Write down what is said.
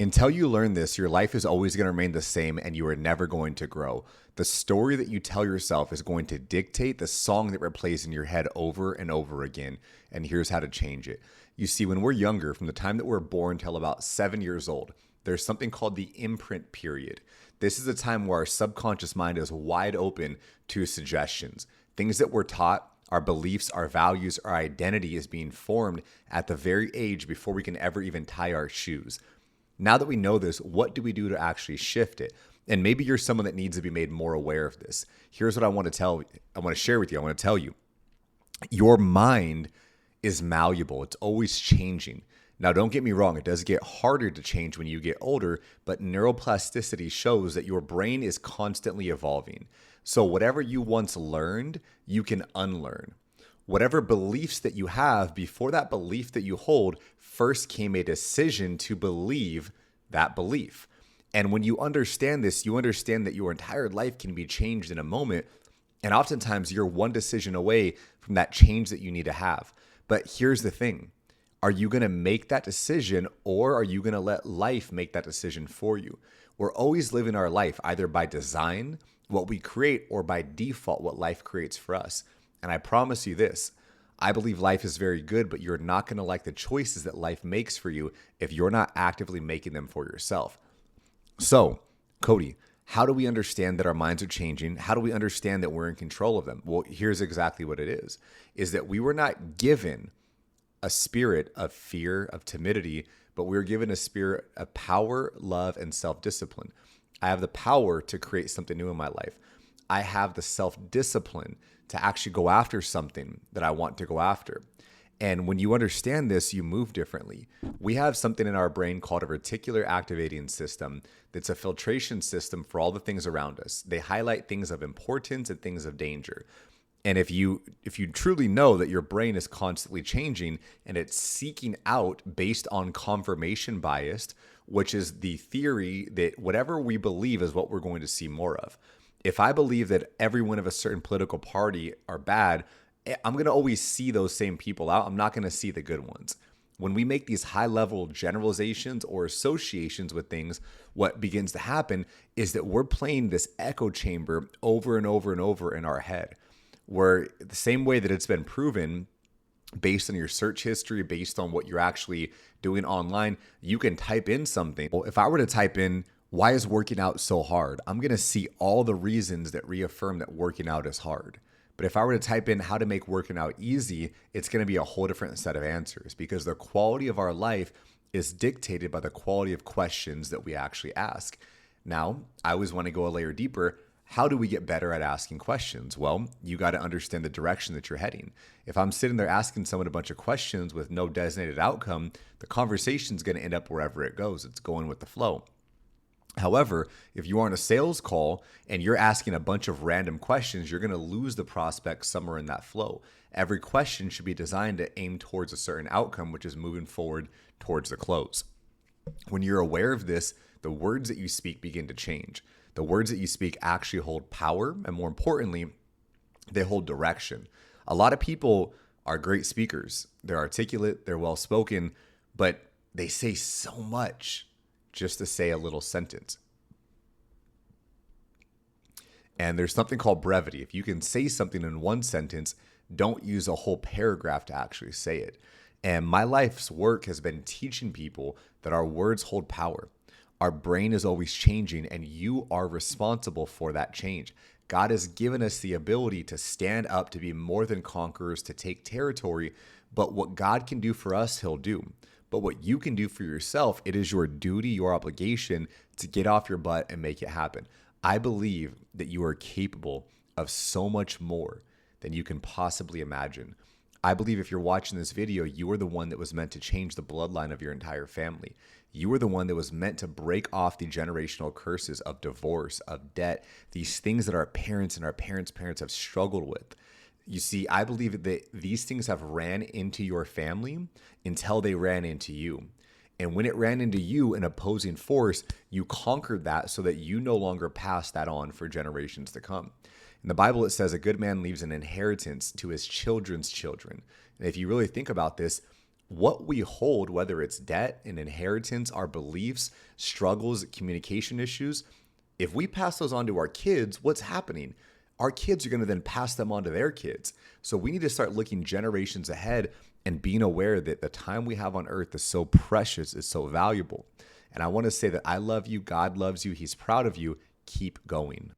Until you learn this, your life is always going to remain the same and you are never going to grow. The story that you tell yourself is going to dictate the song that replays in your head over and over again. And here's how to change it. You see, when we're younger, from the time that we're born till about 7 years old, there's something called the imprint period. This is a time where our subconscious mind is wide open to suggestions. Things that we're taught, our beliefs, our values, our identity is being formed at the very age before we can ever even tie our shoes. Now that we know this, what do we do to actually shift it? And maybe you're someone that needs to be made more aware of this. Here's what I want to share with you. I want to tell you, your mind is malleable. It's always changing. Now, don't get me wrong. It does get harder to change when you get older, but neuroplasticity shows that your brain is constantly evolving. So whatever you once learned, you can unlearn. Whatever beliefs that you have, before that belief that you hold, first came a decision to believe that belief. And when you understand this, you understand that your entire life can be changed in a moment. And oftentimes you're one decision away from that change that you need to have. But here's the thing. Are you going to make that decision, or are you going to let life make that decision for you? We're always living our life either by design, what we create, or by default, what life creates for us. And I promise you this, I believe life is very good, but you're not going to like the choices that life makes for you if you're not actively making them for yourself. So, Cody, how do we understand that our minds are changing? How do we understand that we're in control of them? Well, here's exactly what it is that we were not given a spirit of fear, of timidity, but we were given a spirit of power, love, and self-discipline. I have the power to create something new in my life. I have the self-discipline to actually go after something that I want to go after. And when you understand this, you move differently. We have something in our brain called a reticular activating system that's a filtration system for all the things around us. They highlight things of importance and things of danger. And if you truly know that your brain is constantly changing and it's seeking out based on confirmation bias, which is the theory that whatever we believe is what we're going to see more of. If I believe that everyone of a certain political party are bad, I'm going to always see those same people out. I'm not going to see the good ones. When we make these high-level generalizations or associations with things, what begins to happen is that we're playing this echo chamber over and over and over in our head, where the same way that it's been proven based on your search history, based on what you're actually doing online, you can type in something. Well, if I were to type in, why is working out so hard? I'm going to see all the reasons that reaffirm that working out is hard. But if I were to type in how to make working out easy, it's going to be a whole different set of answers, because the quality of our life is dictated by the quality of questions that we actually ask. Now, I always want to go a layer deeper. How do we get better at asking questions? Well, you got to understand the direction that you're heading. If I'm sitting there asking someone a bunch of questions with no designated outcome, the conversation's going to end up wherever it goes. It's going with the flow. However, if you are on a sales call and you're asking a bunch of random questions, you're going to lose the prospect somewhere in that flow. Every question should be designed to aim towards a certain outcome, which is moving forward towards the close. When you're aware of this, the words that you speak begin to change. The words that you speak actually hold power, and more importantly, they hold direction. A lot of people are great speakers. They're articulate, they're well-spoken, but they say so much just to say a little sentence. And there's something called brevity. If you can say something in one sentence, don't use a whole paragraph to actually say it. And my life's work has been teaching people that our words hold power. Our brain is always changing, and you are responsible for that change. God has given us the ability to stand up, to be more than conquerors, to take territory. But what God can do for us, He'll do. But what you can do for yourself, it is your duty, your obligation to get off your butt and make it happen. I believe that you are capable of so much more than you can possibly imagine. I believe if you're watching this video, you are the one that was meant to change the bloodline of your entire family. You are the one that was meant to break off the generational curses of divorce, of debt, these things that our parents and our parents' parents have struggled with. You see, I believe that these things have ran into your family until they ran into you. And when it ran into you, an opposing force, you conquered that so that you no longer pass that on for generations to come. In the Bible, it says a good man leaves an inheritance to his children's children. And if you really think about this, what we hold, whether it's debt, an inheritance, our beliefs, struggles, communication issues, if we pass those on to our kids, what's happening? Our kids are going to then pass them on to their kids. So we need to start looking generations ahead and being aware that the time we have on earth is so precious, is so valuable. And I want to say that I love you. God loves you. He's proud of you. Keep going.